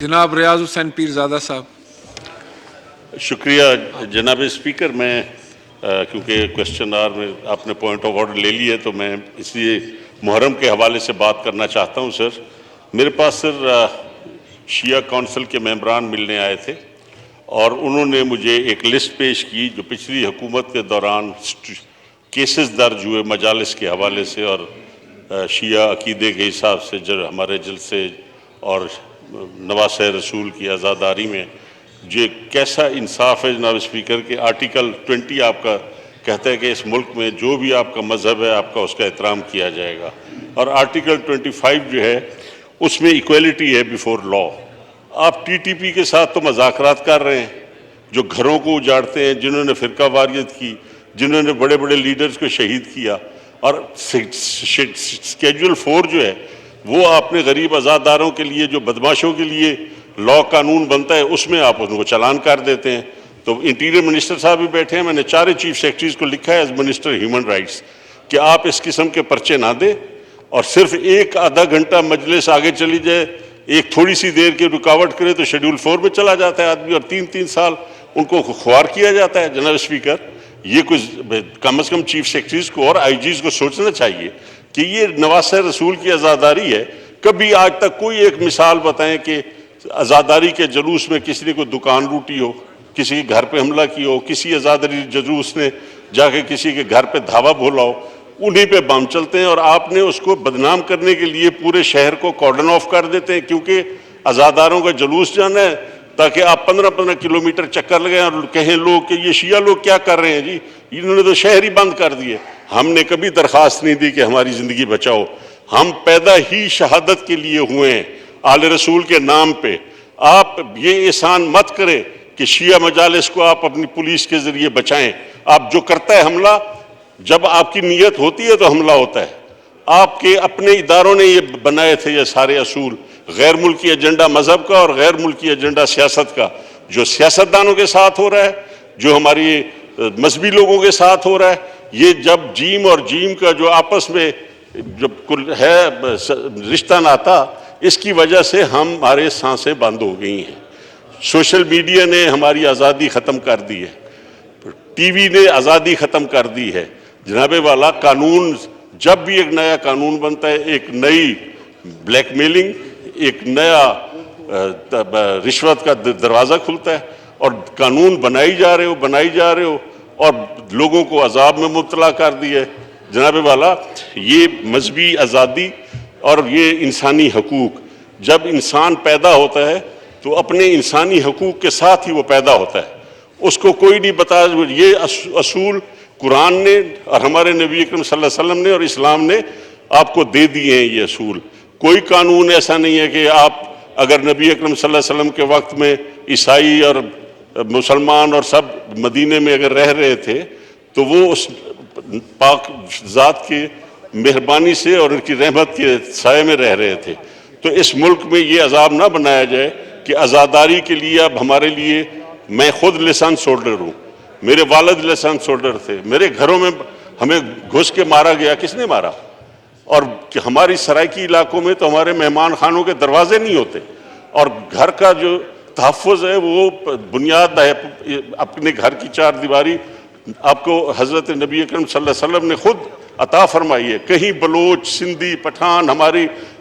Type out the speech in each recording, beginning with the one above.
جناب ریاض حسین پیرزادہ صاحب۔ شکریہ جناب اسپیکر، میں کیونکہ کوشچن آور میں آپ نے پوائنٹ آف آرڈر لے لی ہے تو میں اس لیے محرم کے حوالے سے بات کرنا چاہتا ہوں۔ سر میرے پاس شیعہ کونسل کے ممبران ملنے آئے تھے اور انہوں نے مجھے ایک لسٹ پیش کی جو پچھلی حکومت کے دوران کیسز درج ہوئے مجالس کے حوالے سے اور شیعہ عقیدے کے حساب سے جو ہمارے جلسے اور نواسہ رسول کی عزاداری میں جو کیسا انصاف ہے جناب اسپیکر کے آرٹیکل 20 آپ کا کہتا ہے کہ اس ملک میں جو بھی آپ کا مذہب ہے آپ کا اس کا احترام کیا جائے گا، اور آرٹیکل 25 جو ہے اس میں ایکویلٹی ہے بیفور لا۔ آپ ٹی ٹی پی کے ساتھ تو مذاکرات کر رہے ہیں، جو گھروں کو اجاڑتے ہیں، جنہوں نے فرقہ واریت کی، جنہوں نے بڑے بڑے لیڈرز کو شہید کیا، اور اسکیجول 4 جو ہے وہ آپ نے غریب عزاداروں کے لیے جو بدماشوں کے لیے لا قانون بنتا ہے اس میں آپ ان کو چلان کر دیتے ہیں۔ تو انٹیریئر منسٹر صاحب بھی بیٹھے ہیں، میں نے چارے چیف سیکرٹریز کو لکھا ہے ایز منسٹر ہیومن رائٹس کہ آپ اس قسم کے پرچے نہ دیں، اور صرف ایک آدھا گھنٹہ مجلس آگے چلی جائے، ایک تھوڑی سی دیر کی رکاوٹ کرے تو شیڈول 4 میں چلا جاتا ہے آدمی، اور 3 سال ان کو خوار کیا جاتا ہے۔ جناب اسپیکر، یہ کچھ کم از کم چیف سیکرٹریز کو اور آئی جیز کو سوچنا چاہیے کہ یہ نواسہ رسول کی عزاداری ہے۔ کبھی آج تک کوئی ایک مثال بتائیں کہ عزاداری کے جلوس میں کسی نے کوئی دکان لوٹی ہو، کسی کے گھر پہ حملہ کیا ہو، کسی عزاداری جلوس نے جا کے کسی کے گھر پہ دھاوا بولا ہو، انہیں پہ بم چلتے ہیں، اور آپ نے اس کو بدنام کرنے کے لیے پورے شہر کو کارڈن آف کر دیتے ہیں کیونکہ عزاداروں کا جلوس جانا ہے، تاکہ آپ 15 کلومیٹر چکر لگائیں اور کہیں لوگ کہ یہ شیعہ لوگ کیا کر رہے ہیں جی، انہوں نے تو شہر ہی بند کر دیے۔ ہم نے کبھی درخواست نہیں دی کہ ہماری زندگی بچاؤ، ہم پیدا ہی شہادت کے لیے ہوئے ہیں آل رسول کے نام پہ۔ آپ یہ احسان مت کریں کہ شیعہ مجالس کو آپ اپنی پولیس کے ذریعے بچائیں۔ آپ جو کرتا ہے حملہ، جب آپ کی نیت ہوتی ہے تو حملہ ہوتا ہے۔ آپ کے اپنے اداروں نے یہ بنائے تھے یہ سارے اصول، غیر ملکی ایجنڈا مذہب کا اور غیر ملکی ایجنڈا سیاست کا، جو سیاستدانوں کے ساتھ ہو رہا ہے، جو ہماری مذہبی لوگوں کے ساتھ ہو رہا ہے۔ یہ جب جیم اور جیم کا جو آپس میں جب ہے رشتہ ناتا، اس کی وجہ سے ہمارے سانسیں بند ہو گئی ہیں۔ سوشل میڈیا نے ہماری آزادی ختم کر دی ہے، ٹی وی نے آزادی ختم کر دی ہے۔ جناب والا، قانون جب بھی ایک نیا قانون بنتا ہے، ایک نئی بلیک میلنگ، ایک نیا رشوت کا دروازہ کھلتا ہے، اور قانون بنائی جا رہے ہو اور لوگوں کو عذاب میں مبتلا کر دیا ہے۔ جناب والا، یہ مذہبی آزادی اور یہ انسانی حقوق، جب انسان پیدا ہوتا ہے تو اپنے انسانی حقوق کے ساتھ ہی وہ پیدا ہوتا ہے، اس کو کوئی نہیں بتا۔ یہ اصول قرآن نے اور ہمارے نبی اکرم صلی اللہ علیہ وسلم نے اور اسلام نے آپ کو دے دیے ہیں۔ یہ اصول، کوئی قانون ایسا نہیں ہے کہ آپ اگر نبی اکرم صلی اللہ علیہ وسلم کے وقت میں عیسائی اور مسلمان اور سب مدینے میں اگر رہ رہے تھے تو وہ اس پاک ذات کی مہربانی سے اور ان کی رحمت کے سائے میں رہ رہے تھے۔ تو اس ملک میں یہ عذاب نہ بنایا جائے کہ عزاداری کے لیے اب ہمارے لیے، میں خود لائسنس ہولڈر ہوں، میرے والد لائسنس ہولڈر تھے، میرے گھروں میں ہمیں گھس کے مارا گیا، کس نے مارا؟ اور ہماری سرائکی علاقوں میں تو ہمارے مہمان خانوں کے دروازے نہیں ہوتے، اور گھر کا جو تحفظ ہے وہ بنیاد ہے اپنے گھر کی 4 دیواری آپ کو حضرت نبی اکرم صلی اللہ علیہ وسلم نے خود عطا فرمائی ہے۔ کہیں بلوچ، سندھی، پٹھان،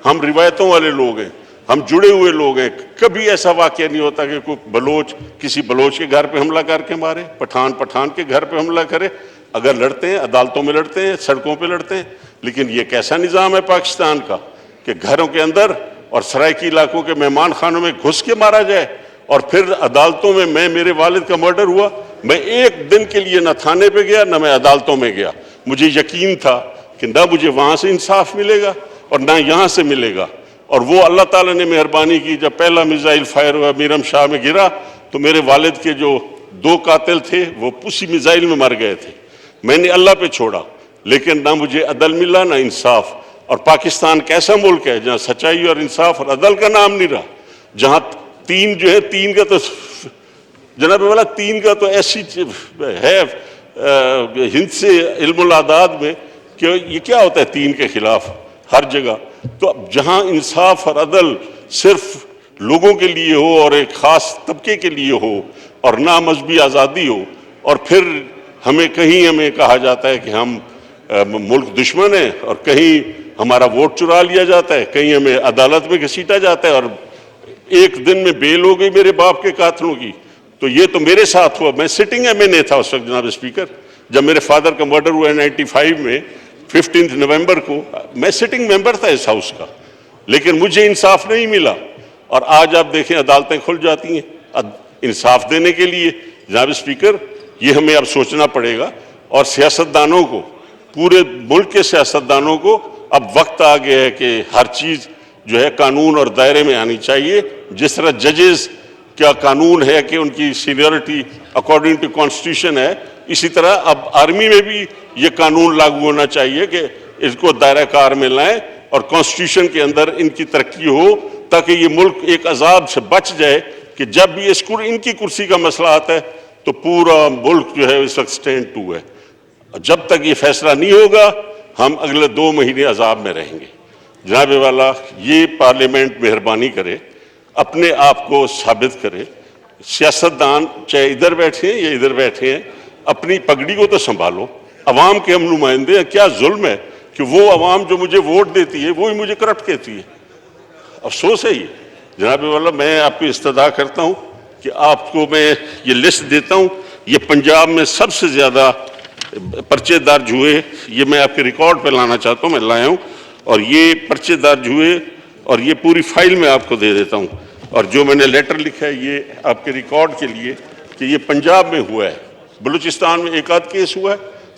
ہم روایتوں والے لوگ ہیں، ہم جڑے ہوئے لوگ ہیں۔ کبھی ایسا واقعہ نہیں ہوتا کہ کوئی بلوچ کسی بلوچ کے گھر پہ حملہ کر کے مارے، پٹھان کے گھر پہ حملہ کرے۔ اگر لڑتے ہیں عدالتوں میں لڑتے ہیں، سڑکوں پہ لڑتے ہیں، لیکن یہ کیسا نظام ہے پاکستان کا کہ گھروں کے اندر اور سرائکی علاقوں کے مہمان خانوں میں گھس کے مارا جائے، اور پھر عدالتوں میں میرے والد کا مرڈر ہوا، میں ایک دن کے لیے نہ تھانے پہ گیا نہ میں عدالتوں میں گیا۔ مجھے یقین تھا کہ نہ مجھے وہاں سے انصاف ملے گا اور نہ یہاں سے ملے گا، اور وہ اللہ تعالیٰ نے مہربانی کی۔ جب پہلا میزائل فائر ہوا میرم شاہ میں گرا تو میرے والد کے جو 2 قاتل تھے وہ اسی میزائل میں مر گئے تھے۔ میں نے اللہ پہ چھوڑا، لیکن نہ مجھے عدل ملا نہ انصاف۔ اور پاکستان کیسا ملک ہے جہاں سچائی اور انصاف اور عدل کا نام نہیں رہا، جہاں 3 جو ہے 3 کا تو جناب والا 3 کا تو ایسی ہے ہند سے علم العداد میں کہ یہ کیا ہوتا ہے 3 کے خلاف ہر جگہ۔ تو جہاں انصاف اور عدل صرف لوگوں کے لیے ہو اور ایک خاص طبقے کے لیے ہو اور نہ مذہبی آزادی ہو، اور پھر ہمیں کہا جاتا ہے کہ ہم ملک دشمن ہیں، اور کہیں ہمارا ووٹ چرا لیا جاتا ہے، کہیں ہمیں عدالت میں گھسیٹا جاتا ہے، اور ایک دن میں بیل ہو گئی میرے باپ کے قاتلوں کی۔ تو یہ تو میرے ساتھ ہوا، میں سٹنگ MNA تھا اس وقت جناب اسپیکر، جب میرے فادر کا مرڈر ہوا 95 میں 15 نومبر کو، میں سٹنگ ممبر تھا اس ہاؤس کا، لیکن مجھے انصاف نہیں ملا۔ اور آج آپ دیکھیں عدالتیں کھل جاتی ہیں انصاف دینے کے لیے۔ جناب اسپیکر، یہ ہمیں اب سوچنا پڑے گا، اور سیاستدانوں کو، پورے ملک کے سیاستدانوں کو اب وقت آ گیا ہے کہ ہر چیز جو ہے قانون اور دائرے میں آنی چاہیے۔ جس طرح ججز کیا قانون ہے کہ ان کی سینیورٹی اکارڈنگ ٹو کانسٹیٹیوشن ہے، اسی طرح اب آرمی میں بھی یہ قانون لاگو ہونا چاہیے کہ اس کو دائرہ کار میں لائیں اور کانسٹیٹیوشن کے اندر ان کی ترقی ہو، تاکہ یہ ملک ایک عذاب سے بچ جائے کہ جب بھی ان کی کرسی کا مسئلہ آتا ہے تو پورا ملک جو ہے اس وقت سٹینڈ ٹو ہے۔ جب تک یہ فیصلہ نہیں ہوگا ہم اگلے 2 مہینے عذاب میں رہیں گے۔ جناب والا، یہ پارلیمنٹ مہربانی کرے، اپنے آپ کو ثابت کرے، سیاستدان چاہے ادھر بیٹھے ہیں یا ادھر بیٹھے ہیں، اپنی پگڑی کو تو سنبھالو۔ عوام کے ہم نمائندے ہیں، کیا ظلم ہے کہ وہ عوام جو مجھے ووٹ دیتی ہے وہی مجھے کرپٹ کہتی ہے؟ افسوس ہے یہ۔ جناب والا، میں آپ کو استدعا کرتا ہوں کہ آپ کو میں یہ لسٹ دیتا ہوں، یہ پنجاب میں سب سے زیادہ پرچے درج ہوئے، یہ میں آپ کے ریکارڈ پہ لانا چاہتا ہوں، میں لایا ہوں، اور یہ پرچے درج ہوئے اور یہ پوری فائل میں آپ کو دے دیتا ہوں، اور جو میں نے لیٹر لکھا ہے یہ آپ کے ریکارڈ کے لیے کہ یہ پنجاب میں ہوا ہے، بلوچستان میں ایک آدھ کیس ہوا ہے،